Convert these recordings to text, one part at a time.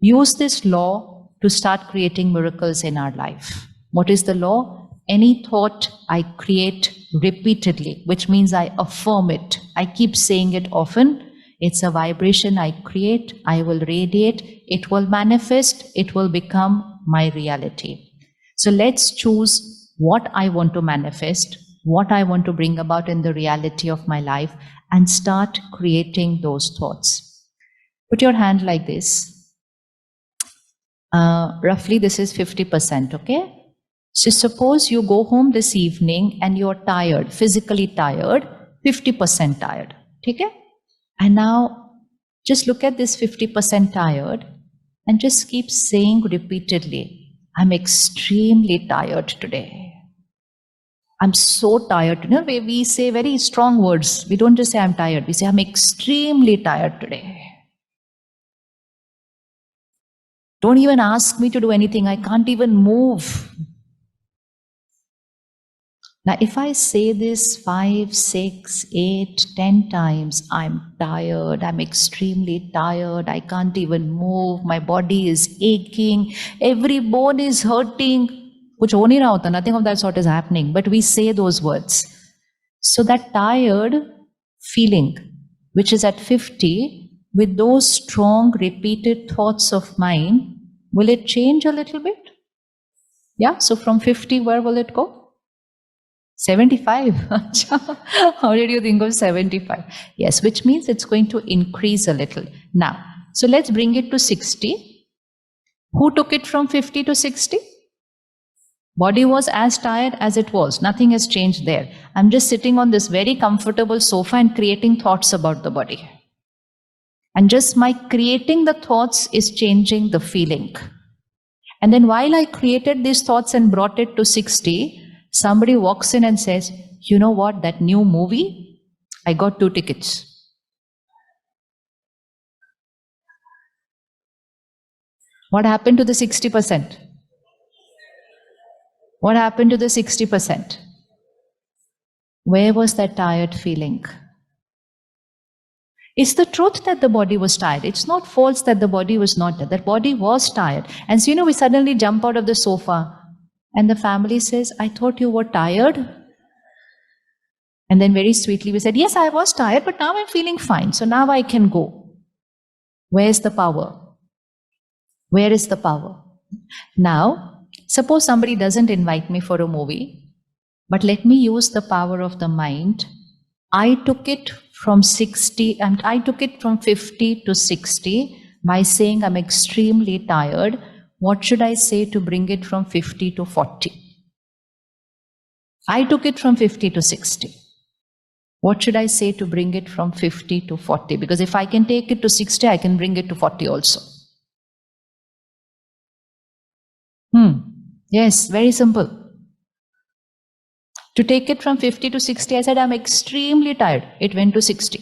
use this law to start creating miracles in our life. What is the law? Any thought I create repeatedly, which means I affirm it, I keep saying it often, it's a vibration I create, I will radiate, it will manifest, it will become my reality. So let's choose what I want to manifest, what I want to bring about in the reality of my life, and start creating those thoughts. Put your hand like this. Roughly this is 50%, okay? So suppose you go home this evening and you're tired, physically tired, 50% tired, okay? And now just look at this 50% tired and just keep saying repeatedly, I'm extremely tired today. I'm so tired. You know, we say very strong words. We don't just say I'm tired. We say I'm extremely tired today. Don't even ask me to do anything. I can't even move. Now, if I say this 5, 6, 8, 10 times, I'm tired, I'm extremely tired, I can't even move, my body is aching, every bone is hurting. Kuch ho nahi raha hota, nothing of that sort is happening, but we say those words. So that tired feeling, which is at 50, with those strong repeated thoughts of mine, will it change a little bit? Yeah, so from 50, where will it go? 75. How did you think of 75? Yes, which means it's going to increase a little. Now, so let's bring it to 60. Who took it from 50 to 60? Body was as tired as it was. Nothing has changed there. I'm just sitting on this very comfortable sofa and creating thoughts about the body. And just my creating the thoughts is changing the feeling. And then while I created these thoughts and brought it to 60, somebody walks in and says, you know what, that new movie, I got 2 tickets. What happened to the 60%? What happened to the 60%? Where was that tired feeling? It's the truth that the body was tired. It's not false that the body was not tired. That body was tired. And so, we suddenly jump out of the sofa and the family says, I thought you were tired. And then very sweetly we said, yes, I was tired, but now I'm feeling fine. So now I can go. Where's the power? Where is the power? Now, suppose somebody doesn't invite me for a movie, but let me use the power of the mind. I took it from 60, and I took it from 50 to 60 by saying I'm extremely tired. What should I say to bring it from 50 to 40? I took it from 50 to 60. What should I say to bring it from 50 to 40? Because if I can take it to 60, I can bring it to 40 also. Yes, very simple. To take it from 50 to 60, I said, I'm extremely tired. It went to 60.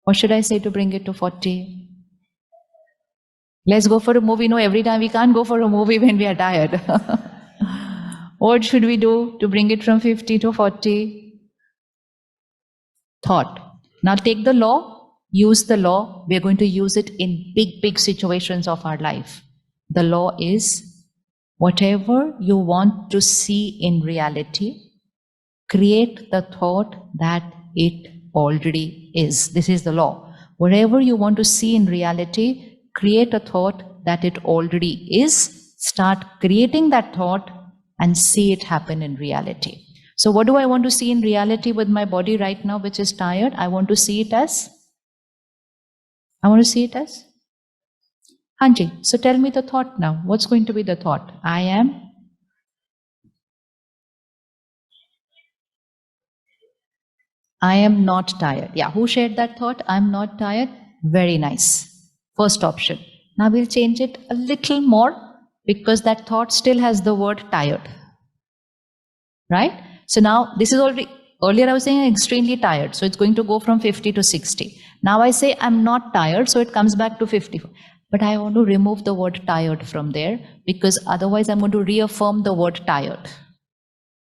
What should I say to bring it to 40? Let's go for a movie. No, every time we can't go for a movie when we are tired. What should we do to bring it from 50 to 40? Thought. Now take the law, use the law. We are going to use it in big, big situations of our life. The law is, whatever you want to see in reality, create the thought that it already is. This is the law. Whatever you want to see in reality, create a thought that it already is. Start creating that thought and see it happen in reality. So what do I want to see in reality with my body right now, which is tired? I want to see it as? Hanji, so tell me the thought now. What's going to be the thought? I am not tired. Yeah, who shared that thought? I'm not tired. Very nice. First option. Now we'll change it a little more because that thought still has the word tired. Right? So now this is already, earlier I was saying I'm extremely tired. So it's going to go from 50 to 60. Now I say I'm not tired. So it comes back to 50. But I want to remove the word tired from there because otherwise I'm going to reaffirm the word tired.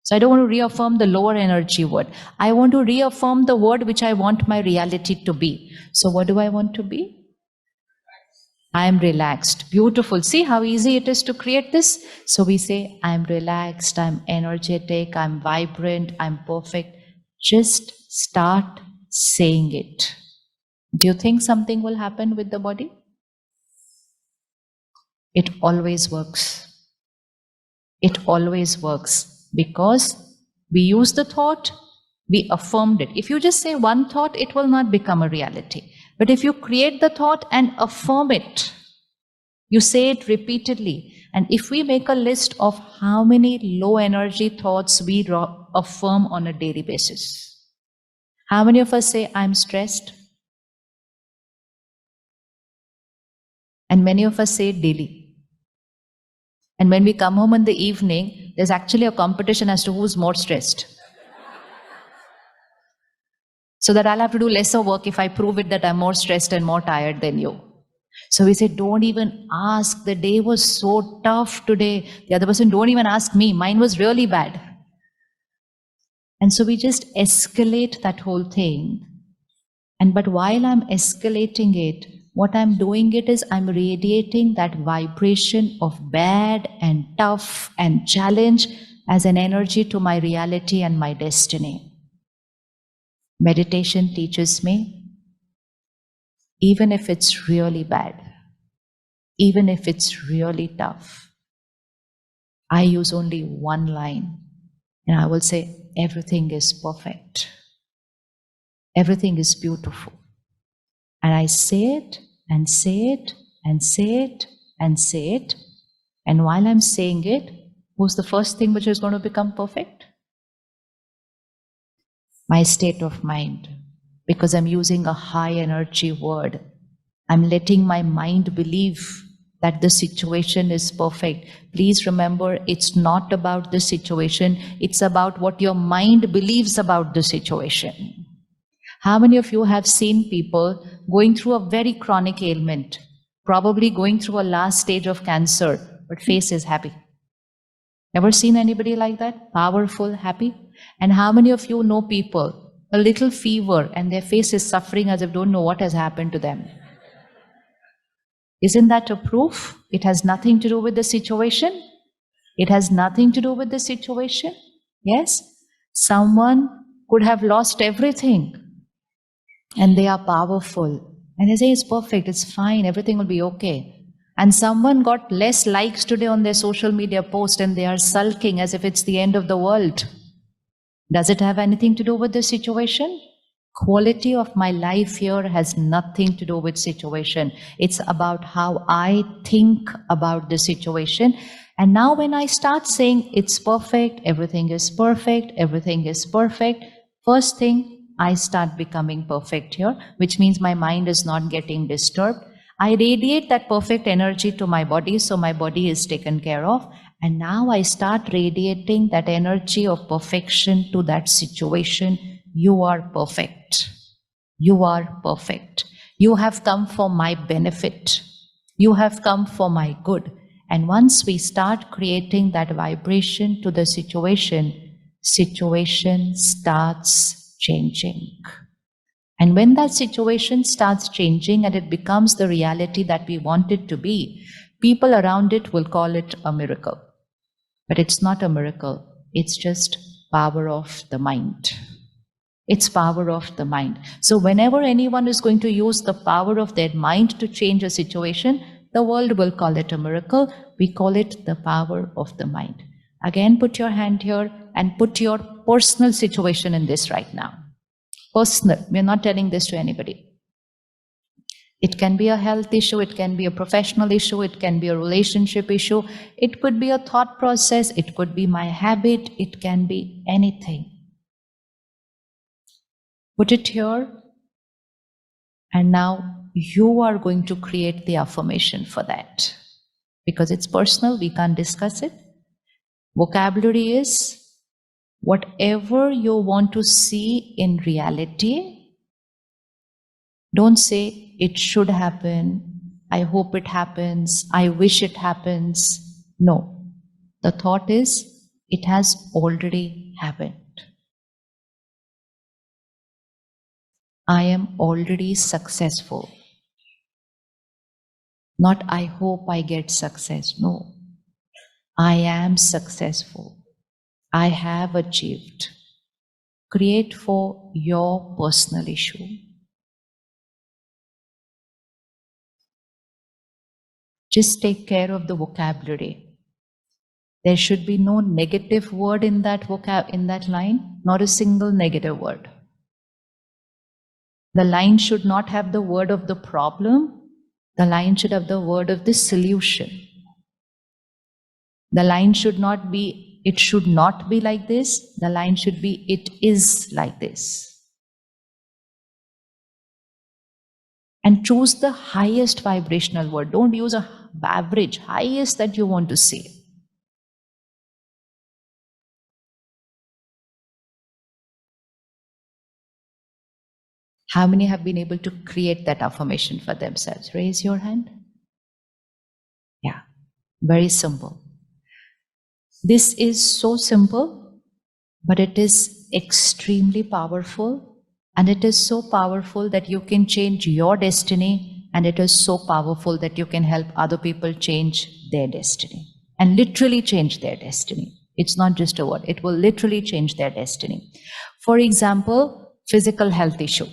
So I don't want to reaffirm the lower energy word. I want to reaffirm the word which I want my reality to be. So what do I want to be? I am relaxed. Beautiful. See how easy it is to create this? So we say, I'm relaxed, I'm energetic, I'm vibrant, I'm perfect. Just start saying it. Do you think something will happen with the body? It always works. It always works because we use the thought, we affirmed it. If you just say one thought, it will not become a reality. But if you create the thought and affirm it, you say it repeatedly. And if we make a list of how many low energy thoughts we affirm on a daily basis, how many of us say, I'm stressed? And many of us say it daily. And when we come home in the evening, there's actually a competition as to who's more stressed. So that I'll have to do lesser work if I prove it that I'm more stressed and more tired than you. So we say, don't even ask. The day was so tough today. The other person, don't even ask me. Mine was really bad. And so we just escalate that whole thing. And but while I'm escalating it, what I'm doing it is I'm radiating that vibration of bad and tough and challenge as an energy to my reality and my destiny. Meditation teaches me, even if it's really bad, even if it's really tough, I use only one line and I will say, everything is perfect. Everything is beautiful. And I say it and say it and say it and say it. And while I'm saying it, who's the first thing which is going to become perfect? My state of mind. Because I'm using a high energy word. I'm letting my mind believe that the situation is perfect. Please remember, it's not about the situation, it's about what your mind believes about the situation. How many of you have seen people going through a very chronic ailment, probably going through a last stage of cancer, but face is happy? Ever seen anybody like that? Powerful, happy? And how many of you know people, a little fever, and their face is suffering as if don't know what has happened to them? Isn't that a proof? It has nothing to do with the situation. It has nothing to do with the situation. Yes? Someone could have lost everything and they are powerful. And they say it's perfect, it's fine, everything will be okay. And someone got less likes today on their social media post and they are sulking as if it's the end of the world. Does it have anything to do with the situation? Quality of my life here has nothing to do with situation. It's about how I think about the situation. And now when I start saying it's perfect, everything is perfect, everything is perfect, first thing, I start becoming perfect here, which means my mind is not getting disturbed. I radiate that perfect energy to my body, so my body is taken care of. And now I start radiating that energy of perfection to that situation. You are perfect. You are perfect. You have come for my benefit. You have come for my good. And once we start creating that vibration to the situation, situation starts changing. And when that situation starts changing and it becomes the reality that we want it to be, people around it will call it a miracle. But it's not a miracle. It's just power of the mind. It's power of the mind. So whenever anyone is going to use the power of their mind to change a situation, the world will call it a miracle. We call it the power of the mind. Again, put your hand here and put your personal situation in this right now. Personal. We're not telling this to anybody. It can be a health issue, it can be a professional issue, it can be a relationship issue, it could be a thought process, it could be my habit, it can be anything. Put it here, and now you are going to create the affirmation for that. Because it's personal, we can't discuss it. Vocabulary is whatever you want to see in reality. Don't say, it should happen, I hope it happens, I wish it happens. No. The thought is, it has already happened. I am already successful. Not I hope I get success. No, I am successful. I have achieved. Create for your personal issue. Just take care of the vocabulary. There should be no negative word in that in that line, not a single negative word. The line should not have the word of the problem. The line should have the word of the solution. The line should not be, it should not be like this. The line should be, it is like this. And choose the highest vibrational word. Don't use a average, highest that you want to say. How many have been able to create that affirmation for themselves? Raise your hand. Yeah, very simple. This is so simple, but it is extremely powerful. And it is so powerful that you can change your destiny. And it is so powerful that you can help other people change their destiny. And literally change their destiny. It's not just a word. It will literally change their destiny. For example, physical health issue.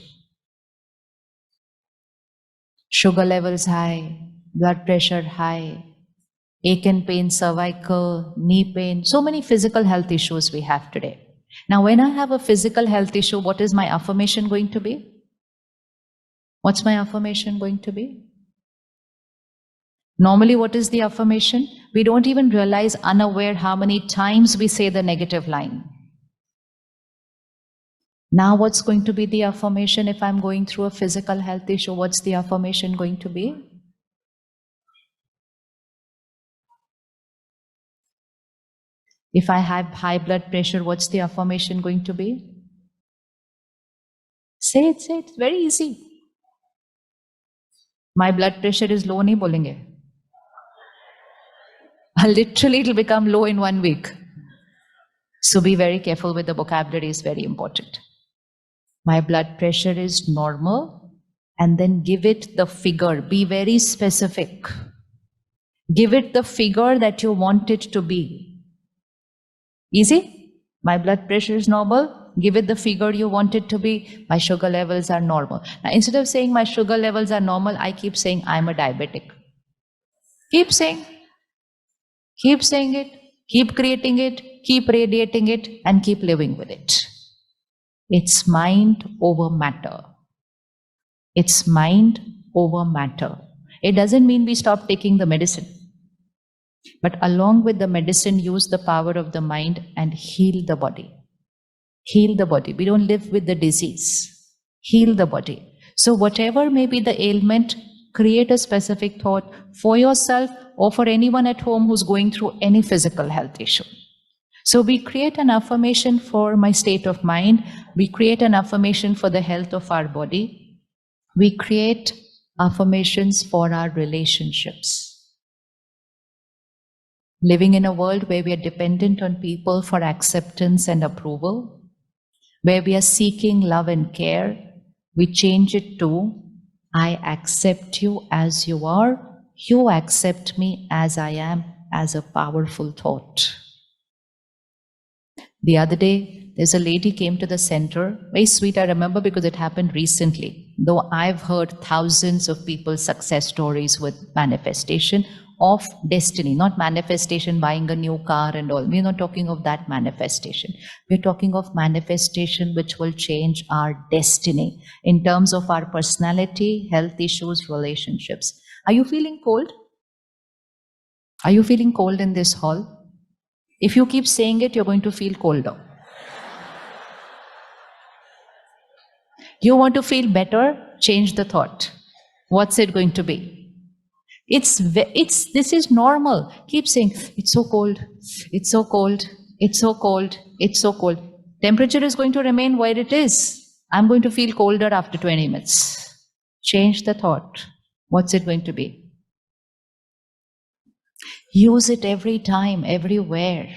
Sugar levels high, blood pressure high, ache and pain, cervical, knee pain, so many physical health issues we have today. Now, when I have a physical health issue, what is my affirmation going to be? What's my affirmation going to be? Normally, what is the affirmation? We don't even realize, unaware, how many times we say the negative line. Now, what's going to be the affirmation if I'm going through a physical health issue? What's the affirmation going to be? If I have high blood pressure, what's the affirmation going to be? Say it, say it. It's very easy. My blood pressure is low, nahi bolenge. Literally, it'll become low in 1 week. So be very careful with the vocabulary, is very important. My blood pressure is normal, and then give it the figure. Be very specific. Give it the figure that you want it to be. Easy? My blood pressure is normal. Give it the figure you want it to be. My sugar levels are normal. Now, instead of saying my sugar levels are normal, I keep saying I'm a diabetic. Keep saying it, keep creating it, keep radiating it, and keep living with it. It's mind over matter. It's mind over matter. It doesn't mean we stop taking the medicine. But along with the medicine, use the power of the mind and heal the body. Heal the body. We don't live with the disease. Heal the body. So whatever may be the ailment, create a specific thought for yourself or for anyone at home who's going through any physical health issue. So we create an affirmation for my state of mind. We create an affirmation for the health of our body. We create affirmations for our relationships. Living in a world where we are dependent on people for acceptance and approval, where we are seeking love and care, we change it to, I accept you as you are, you accept me as I am, as a powerful thought. The other day, there's a lady came to the center, very sweet, I remember because it happened recently, though I've heard thousands of people's success stories with manifestation of destiny, not manifestation, buying a new car and all. We're not talking of that manifestation. We're talking of manifestation which will change our destiny in terms of our personality, health issues, relationships. Are you feeling cold? Are you feeling cold in this hall? If you keep saying it, you're going to feel colder. You want to feel better? Change the thought. What's it going to be? This is normal. Keep saying, it's so cold, it's so cold, it's so cold, it's so cold. Temperature is going to remain where it is. I'm going to feel colder after 20 minutes. Change the thought. What's it going to be? Use it every time, everywhere.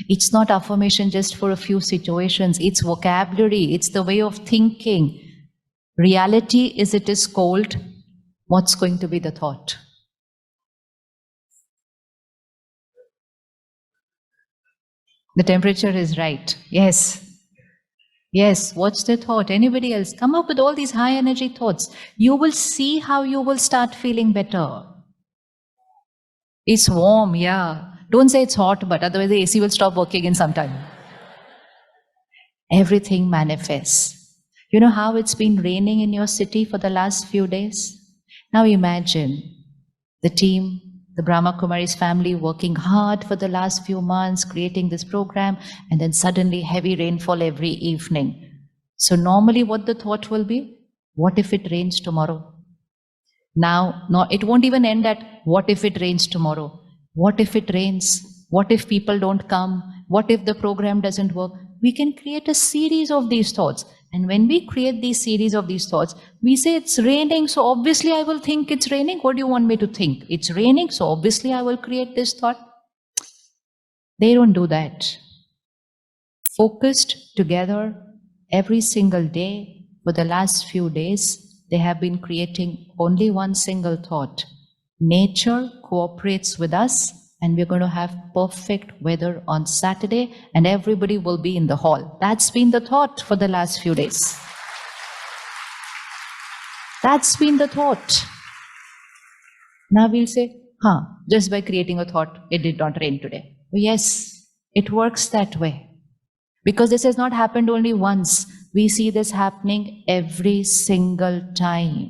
It's not affirmation just for a few situations. It's vocabulary. It's the way of thinking. Reality is it is cold. What's going to be the thought? The temperature is right. Yes. Yes. What's the thought? Anybody else? Come up with all these high energy thoughts. You will see how you will start feeling better. It's warm, yeah. Don't say it's hot, but otherwise the AC will stop working in some time. Everything manifests. You know how it's been raining in your city for the last few days? Now imagine the team, the Brahma Kumari's family working hard for the last few months, creating this program, and then suddenly heavy rainfall every evening. So normally what the thought will be? What if it rains tomorrow? Now, no, it won't even end at what if it rains tomorrow? What if it rains? What if people don't come? What if the program doesn't work? We can create a series of these thoughts. And when we create these series of these thoughts, we say it's raining, so obviously I will think it's raining. What do you want me to think? It's raining, so obviously I will create this thought. They don't do that. Focused together every single day for the last few days, they have been creating only one single thought. Nature cooperates with us, and we're going to have perfect weather on Saturday, and everybody will be in the hall. That's been the thought for the last few days. That's been the thought. Now we'll say, just by creating a thought, it did not rain today. Oh, yes, it works that way. Because this has not happened only once. We see this happening every single time.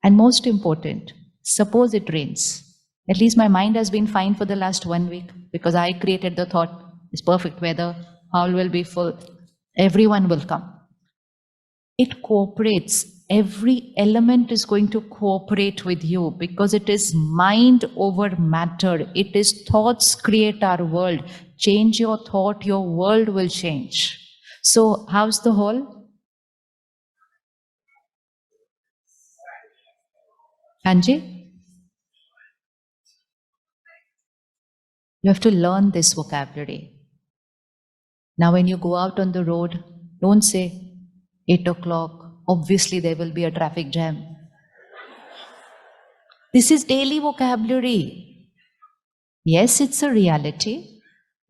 And most important, suppose it rains. At least my mind has been fine for the last 1 week because I created the thought, it's perfect weather, hall will be full, everyone will come. It cooperates. Every element is going to cooperate with you because it is mind over matter. It is thoughts create our world. Change your thought, your world will change. So, how's the whole? Anji? You have to learn this vocabulary. Now, when you go out on the road, don't say 8 o'clock, obviously there will be a traffic jam. This is daily vocabulary. Yes, it's a reality.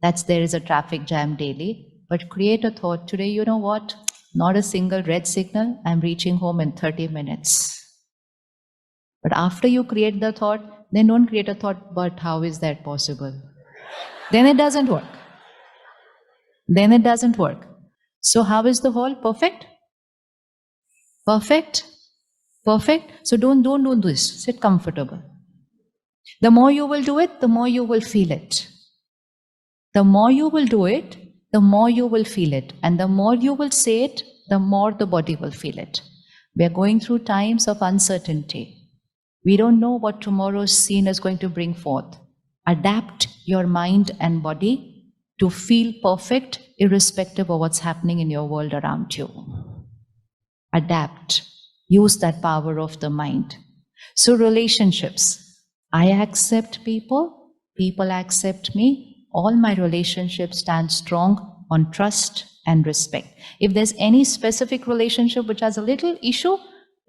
That's there is a traffic jam daily. But create a thought today, you know what? Not a single red signal. I'm reaching home in 30 minutes. But after you create the thought, then don't create a thought, but how is that possible? Then it doesn't work. Then it doesn't work. So, how is the whole? Perfect? Perfect? Perfect? So, don't do this. Sit comfortable. The more you will do it, the more you will feel it. The more you will do it, the more you will feel it. And the more you will say it, the more the body will feel it. We are going through times of uncertainty. We don't know what tomorrow's scene is going to bring forth. Adapt your mind and body to feel perfect, irrespective of what's happening in your world around you. Adapt. Use that power of the mind. So, relationships. I accept people, people accept me. All my relationships stand strong on trust and respect. If there's any specific relationship which has a little issue,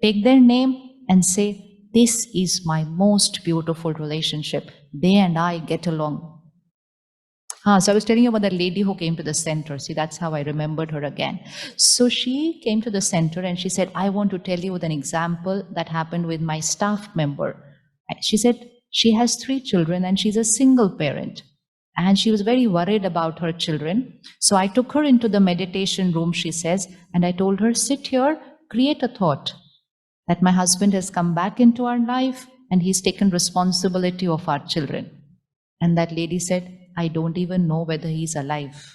take their name and say, this is my most beautiful relationship. They and I get along. So I was telling you about that lady who came to the center. See, that's how I remembered her again. So she came to the center and she said, I want to tell you an example that happened with my staff member. She said she has 3 children and she's a single parent. And she was very worried about her children. So I took her into the meditation room, she says, and I told her, sit here, create a thought that my husband has come back into our life and he's taken responsibility of our children. And that lady said, I don't even know whether he's alive.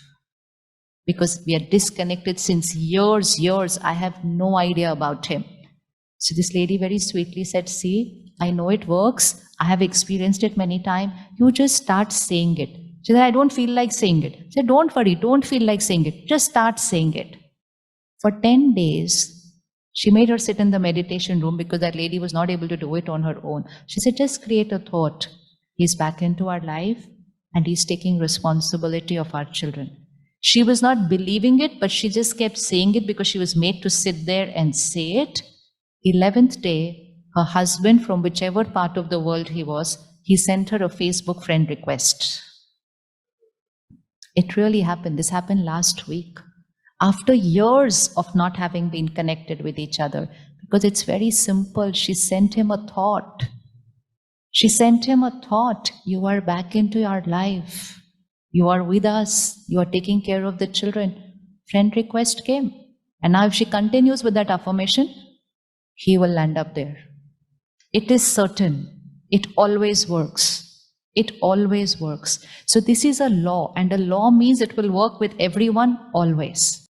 Because we are disconnected since years. I have no idea about him. So this lady very sweetly said, see, I know it works. I have experienced it many times. You just start saying it. She said, I don't feel like saying it. She said, don't worry, don't feel like saying it. Just start saying it. For 10 days, she made her sit in the meditation room because that lady was not able to do it on her own. She said, just create a thought. He's back into our life and he's taking responsibility of our children. She was not believing it, but she just kept saying it because she was made to sit there and say it. 11th day, her husband, from whichever part of the world he was, he sent her a Facebook friend request. It really happened. This happened last week. After years of not having been connected with each other, because it's very simple. She sent him a thought. She sent him a thought. You are back into our life. You are with us. You are taking care of the children. Friend request came. And now, if she continues with that affirmation, he will land up there. It is certain. It always works. It always works. So, this is a law, and a law means it will work with everyone always.